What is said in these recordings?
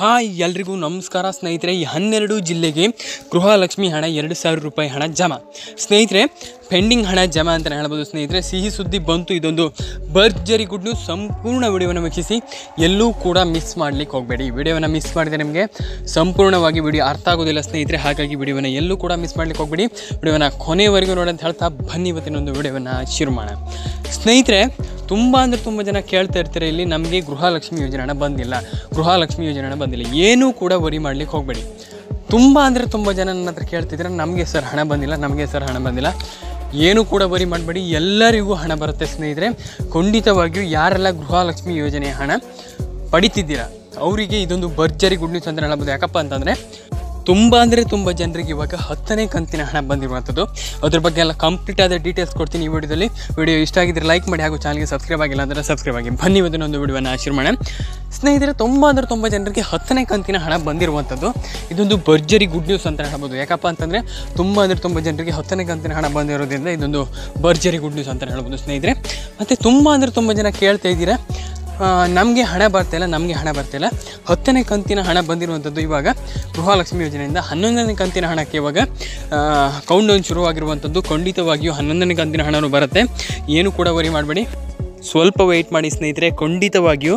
Hi ಎಲ್ರಿಗೂ ನಮಸ್ಕಾರ ಸ್ನೇಹಿತರೆ. ಈ 12 ಜಿಲ್ಲೆಗೆ ಗೃಹಲಕ್ಷ್ಮಿ ಹಣ 2,000 ರೂಪಾಯಿ ಹಣ ಜಮಾ. ಸ್ನೇಹಿತರೆ, ಪೆಂಡಿಂಗ್ ಹಣ ಜಮಾ ಅಂತಲೇ ಹೇಳ್ಬೋದು. ಸ್ನೇಹಿತರೆ, ಸಿಹಿ ಸುದ್ದಿ ಬಂತು. ಇದೊಂದು ಭರ್ಜರಿ ಗುಡ್ ನ್ಯೂಸ್. ಸಂಪೂರ್ಣ ವಿಡಿಯೋವನ್ನು ವೀಕ್ಷಿಸಿ, ಎಲ್ಲೂ ಕೂಡ ಮಿಸ್ ಮಾಡಲಿಕ್ಕೆ ಹೋಗಬೇಡಿ. ವಿಡಿಯೋವನ್ನು ಮಿಸ್ ಮಾಡಿದರೆ ನಿಮಗೆ ಸಂಪೂರ್ಣವಾಗಿ ವಿಡಿಯೋ ಅರ್ಥ ಆಗೋದಿಲ್ಲ ಸ್ನೇಹಿತರೆ. ಹಾಗಾಗಿ ವಿಡಿಯೋವನ್ನು ಎಲ್ಲೂ ಕೂಡ ಮಿಸ್ ಮಾಡಲಿಕ್ಕೆ ಹೋಗಬೇಡಿ. ವಿಡಿಯೋವನ್ನು ಕೊನೆವರೆಗೂ ನೋಡಿ ಅಂತ ಹೇಳ್ತಾ ಬನ್ನಿ ಇವತ್ತಿನೊಂದು ವಿಡಿಯೋವನ್ನು ಶುರು ಮಾಡೋಣ. ಸ್ನೇಹಿತರೆ, ತುಂಬ ಜನ ಕೇಳ್ತಾ ಇರ್ತಾರೆ, ಇಲ್ಲಿ ನಮಗೆ ಗೃಹಲಕ್ಷ್ಮಿ ಯೋಜನೆ ಹಣ ಬಂದಿಲ್ಲ, ಗೃಹಲಕ್ಷ್ಮಿ ಯೋಜನೆ ಹಣ ಬಂದಿಲ್ಲ. ಏನೂ ಕೂಡ ವರಿ ಮಾಡಲಿಕ್ಕೆ ಹೋಗಬೇಡಿ. ತುಂಬ ಜನ ನನ್ನ ಹತ್ರ ಕೇಳ್ತಿದ್ರೆ, ನಮಗೆ ಸರ್ ಹಣ ಬಂದಿಲ್ಲ, ನಮಗೆ ಸರ್ ಹಣ ಬಂದಿಲ್ಲ. ಏನೂ ಕೂಡ ವರಿ ಮಾಡಬೇಡಿ, ಎಲ್ಲರಿಗೂ ಹಣ ಬರುತ್ತೆ ಸ್ನೇಹಿತರೆ. ಖಂಡಿತವಾಗಿಯೂ ಯಾರೆಲ್ಲ ಗೃಹಲಕ್ಷ್ಮಿ ಯೋಜನೆಯ ಹಣ ಪಡಿತಿದ್ದೀರಾ ಅವರಿಗೆ ಇದೊಂದು ಭರ್ಜರಿ ಗುಡ್ ನ್ಯೂಸ್ ಅಂತ ಹೇಳ್ಬೋದು. ಯಾಕಪ್ಪ ಅಂತಂದರೆ ತುಂಬ ಜನರಿಗೆ ಇವಾಗ 10ನೇ ಕಂತಿನ ಹಣ ಬಂದಿರುವಂಥದ್ದು. ಅದ್ರ ಬಗ್ಗೆ ಎಲ್ಲ ಕಂಪ್ಲೀಟ್ ಆದ ಡೀಟೇಲ್ಸ್ ಕೊಡ್ತೀನಿ ಈ ವಿಡಿಯೋದಲ್ಲಿ. ವಿಡಿಯೋ ಇಷ್ಟ ಆಗಿದ್ದರೆ ಲೈಕ್ ಮಾಡಿ, ಹಾಗೂ ಚಾನಲ್ಗೆ ಸಬ್ಸ್ಕ್ರೈಬ್ ಆಗಿಲ್ಲ ಅಂದರೆ ಸಬ್ಸ್ಕ್ರೈಬ್ ಆಗಿ. ಬನ್ನಿ ಇವತ್ತಿನೊಂದು ವಿಡಿಯೋನ ಶುರು ಮಾಡೋಣ. ಸ್ನೇಹಿತರೆ, ತುಂಬ ಜನರಿಗೆ 10ನೇ ಕಂತಿನ ಹಣ ಬಂದಿರುವಂಥದ್ದು. ಇದೊಂದು ಭರ್ಜರಿ ಗುಡ್ ನ್ಯೂಸ್ ಅಂತ ಹೇಳ್ಬೋದು. ಯಾಕಪ್ಪ ಅಂತಂದರೆ ತುಂಬ ಜನರಿಗೆ 10ನೇ ಕಂತಿನ ಹಣ ಬಂದಿರೋದ್ರಿಂದ ಇದೊಂದು ಭರ್ಜರಿ ಗುಡ್ ನ್ಯೂಸ್ ಅಂತ ಹೇಳ್ಬೋದು ಸ್ನೇಹಿತರೆ. ಮತ್ತು ತುಂಬ ಜನ ಕೇಳ್ತಾ ಇದ್ದೀರಾ, ನಮಗೆ ಹಣ ಬರ್ತಾಯಿಲ್ಲ, 10ನೇ ಕಂತಿನ ಹಣ ಬಂದಿರುವಂಥದ್ದು. ಇವಾಗ ಗೃಹಲಕ್ಷ್ಮಿ ಯೋಜನೆಯಿಂದ 11ನೇ ಕಂತಿನ ಹಣಕ್ಕೆ ಇವಾಗ ಕೌಂಟ್ ಡೌನ್ ಶುರುವಾಗಿರುವಂಥದ್ದು. ಖಂಡಿತವಾಗಿಯೂ 11ನೇ ಕಂತಿನ ಹಣವೂ ಬರುತ್ತೆ. ಏನು ಕೂಡ ವರಿ ಮಾಡಬೇಡಿ, ಸ್ವಲ್ಪ ವೆಯ್ಟ್ ಮಾಡಿ ಸ್ನೇಹಿತರೆ. ಖಂಡಿತವಾಗಿಯೂ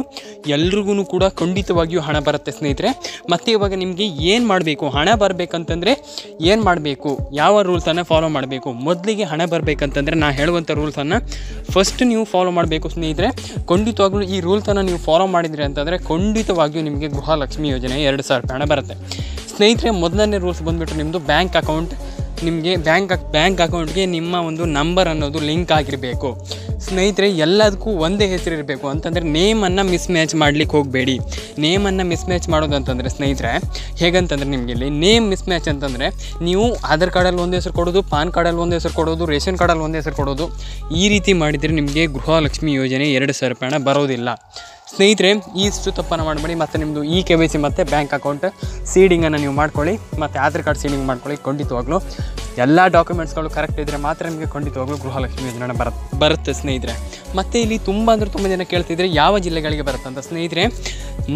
ಎಲ್ರಿಗೂ ಕೂಡ ಖಂಡಿತವಾಗಿಯೂ ಹಣ ಬರುತ್ತೆ ಸ್ನೇಹಿತರೆ. ಮತ್ತು ಇವಾಗ ನಿಮಗೆ ಏನು ಮಾಡಬೇಕು, ಹಣ ಬರಬೇಕಂತಂದರೆ ಏನು ಮಾಡಬೇಕು, ಯಾವ ರೂಲ್ಸನ್ನು ಫಾಲೋ ಮಾಡಬೇಕು. ಮೊದಲಿಗೆ ಹಣ ಬರಬೇಕಂತಂದರೆ ನಾನು ಹೇಳುವಂಥ ರೂಲ್ಸನ್ನು ಫಸ್ಟ್ ನೀವು ಫಾಲೋ ಮಾಡಬೇಕು ಸ್ನೇಹಿತರೆ. ಖಂಡಿತವಾಗ್ಲೂ ಈ ರೂಲ್ಸನ್ನು ನೀವು ಫಾಲೋ ಮಾಡಿದ್ರಿ ಅಂತಂದರೆ ಖಂಡಿತವಾಗಿಯೂ ನಿಮಗೆ ಗೃಹಲಕ್ಷ್ಮಿ ಯೋಜನೆ 2,000 ರೂಪಾಯಿ ಹಣ ಬರುತ್ತೆ ಸ್ನೇಹಿತರೆ. ಮೊದಲನೇ ರೂಲ್ಸ್ ಬಂದುಬಿಟ್ಟು ನಿಮ್ಮದು ಬ್ಯಾಂಕ್ ಅಕೌಂಟ್. ನಿಮಗೆ ಬ್ಯಾಂಕ್ ಅಕೌಂಟ್ಗೆ ನಿಮ್ಮ ಒಂದು ನಂಬರ್ ಅನ್ನೋದು ಲಿಂಕ್ ಆಗಿರಬೇಕು ಸ್ನೇಹಿತರೆ. ಎಲ್ಲದಕ್ಕೂ ಒಂದೇ ಹೆಸರು ಇರಬೇಕು. ಅಂತಂದರೆ ನೇಮನ್ನು ಮಿಸ್ಮ್ಯಾಚ್ ಮಾಡಲಿಕ್ಕೆ ಹೋಗಬೇಡಿ. ನೇಮನ್ನು ಮಿಸ್ಮ್ಯಾಚ್ ಮಾಡೋದು ಅಂತಂದರೆ ಸ್ನೇಹಿತರೆ ಹೇಗಂತಂದರೆ, ನಿಮಗೆ ಇಲ್ಲಿ ನೇಮ್ ಮಿಸ್ಮ್ಯಾಚ್ ಅಂತಂದರೆ ನೀವು ಆಧಾರ್ ಕಾರ್ಡಲ್ಲಿ ಒಂದು ಹೆಸರು ಕೊಡೋದು, ಪಾನ್ ಕಾರ್ಡಲ್ಲಿ ಒಂದು ಹೆಸರು ಕೊಡೋದು, ರೇಷನ್ ಕಾರ್ಡಲ್ಲಿ ಒಂದು ಹೆಸರು ಕೊಡೋದು. ಈ ರೀತಿ ಮಾಡಿದರೆ ನಿಮಗೆ ಗೃಹಲಕ್ಷ್ಮಿ ಯೋಜನೆ 2,000 ರೂಪಾಯಿ ಹಣ ಬರೋದಿಲ್ಲ ಸ್ನೇಹಿತರೆ. ಇಷ್ಟು ತಪ್ಪನ್ನು ಮಾಡಬೇಡಿ. ಮತ್ತು ನಿಮ್ಮದು KYC ಮತ್ತು ಬ್ಯಾಂಕ್ ಅಕೌಂಟ್ ಸೀಡಿಂಗನ್ನು ನೀವು ಮಾಡ್ಕೊಳ್ಳಿ, ಮತ್ತು ಆಧಾರ್ ಕಾರ್ಡ್ ಸೀಡಿಂಗ್ ಮಾಡ್ಕೊಳ್ಳಿ. ಖಂಡಿತವಾಗ್ಲೂ ಎಲ್ಲ ಡಾಕ್ಯುಮೆಂಟ್ಸ್ಗಳು ಕರೆಕ್ಟ್ ಇದ್ದರೆ ಮಾತ್ರ ನಿಮಗೆ ಖಂಡಿತವಾಗ್ಲೂ ಗೃಹಲಕ್ಷ್ಮಿ ಯೋಜನೆ ಬರುತ್ತೆ ಸ್ನೇಹಿತರೆ. ಮತ್ತು ಇಲ್ಲಿ ತುಂಬ ಜನ ಕೇಳ್ತಿದ್ರೆ ಯಾವ ಜಿಲ್ಲೆಗಳಿಗೆ ಬರುತ್ತೆ ಅಂತ. ಸ್ನೇಹಿತರೆ,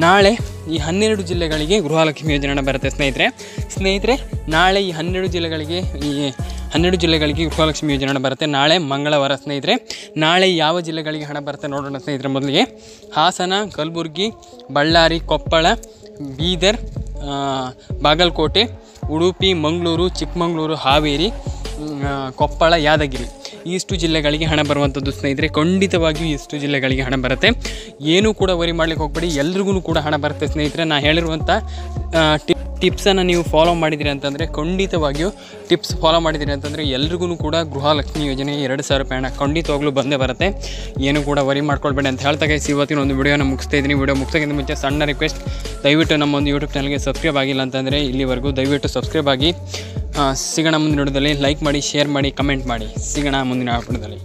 ನಾಳೆ ಈ 12 ಜಿಲ್ಲೆಗಳಿಗೆ ಗೃಹಲಕ್ಷ್ಮಿ ಯೋಜನೆ ಬರುತ್ತೆ ಸ್ನೇಹಿತರೆ. ನಾಳೆ ಈ 12 ಜಿಲ್ಲೆಗಳಿಗೆ ಗೃಹಲಕ್ಷ್ಮಿ ಯೋಜನೆ ಬರುತ್ತೆ. ನಾಳೆ ಮಂಗಳವಾರ ಸ್ನೇಹಿತರೆ. ನಾಳೆ ಯಾವ ಜಿಲ್ಲೆಗಳಿಗೆ ಹಣ ಬರುತ್ತೆ ನೋಡೋಣ ಸ್ನೇಹಿತರೆ. ಮೊದಲಿಗೆ ಹಾಸನ, ಕಲಬುರಗಿ, ಬಳ್ಳಾರಿ, ಕೊಪ್ಪಳ, ಬೀದರ್, ಬಾಗಲಕೋಟೆ, ಉಡುಪಿ, ಮಂಗಳೂರು, ಚಿಕ್ಕಮಗಳೂರು, ಹಾವೇರಿ, ಕೊಪ್ಪಳ, ಯಾದಗಿರಿ, ಇಷ್ಟು ಜಿಲ್ಲೆಗಳಿಗೆ ಹಣ ಬರುವಂಥದ್ದು ಸ್ನೇಹಿತರೆ. ಖಂಡಿತವಾಗಿಯೂ ಇಷ್ಟು ಜಿಲ್ಲೆಗಳಿಗೆ ಹಣ ಬರುತ್ತೆ. ಏನೂ ಕೂಡ ವರಿ ಮಾಡಲಿಕ್ಕೆ ಹೋಗ್ಬೇಡಿ, ಎಲ್ರಿಗೂ ಕೂಡ ಹಣ ಬರುತ್ತೆ ಸ್ನೇಹಿತರೆ. ನಾನು ಹೇಳಿರುವಂಥ ಟಿಪ್ಸನ್ನು ನೀವು ಫಾಲೋ ಮಾಡಿದಿರಿ ಅಂತಂದರೆ, ಖಂಡಿತವಾಗಿಯೂ ಟಿಪ್ಸ್ ಫಾಲೋ ಮಾಡಿದಿರಿ ಅಂತಂದರೆ ಎಲ್ರಿಗೂ ಕೂಡ ಗೃಹಲಕ್ಷ್ಮಿ ಯೋಜನೆ 2,000 ರೂಪಾಯಿ ಹಣ ಖಂಡಿತವಾಗ್ಲೂ ಬಂದೇ ಬರುತ್ತೆ. ಏನು ಕೂಡ ವರಿ ಮಾಡ್ಕೊಳ್ಬೇಡಿ ಅಂತ ಹೇಳ್ತಾ ಇವತ್ತಿನ ಒಂದು ವಿಡಿಯೋನ ಮುಗಿಸ್ತಾ ಇದ್ದೀನಿ. ವಿಡಿಯೋ ಮುಗಿಸೋಕ್ಕಿಂತ ಮುಂಚೆ ಸಣ್ಣ ರಿಕ್ವೆಸ್ಟ್, ದಯವಿಟ್ಟು ನಮ್ಮ ಒಂದು ಯೂಟ್ಯೂಬ್ ಚಾನಲ್ಗೆ ಸಬ್ಸ್ಕ್ರೈಬ್ ಆಗಿಲ್ಲ ಅಂತಂದರೆ ಇಲ್ಲಿವರೆಗೂ ದಯವಿಟ್ಟು ಸಬ್ಸ್ಕ್ರೈಬ್ ಆಗಿ. ಸಿಗೋಣ ಮುಂದಿನ ವಿಡಿಯೋದಲ್ಲಿ. ಲೈಕ್ ಮಾಡಿ, ಶೇರ್ ಮಾಡಿ, ಕಮೆಂಟ್ ಮಾಡಿ. ಸಿಗೋಣ ಮುಂದಿನ ವಿಡಿಯೋದಲ್ಲಿ.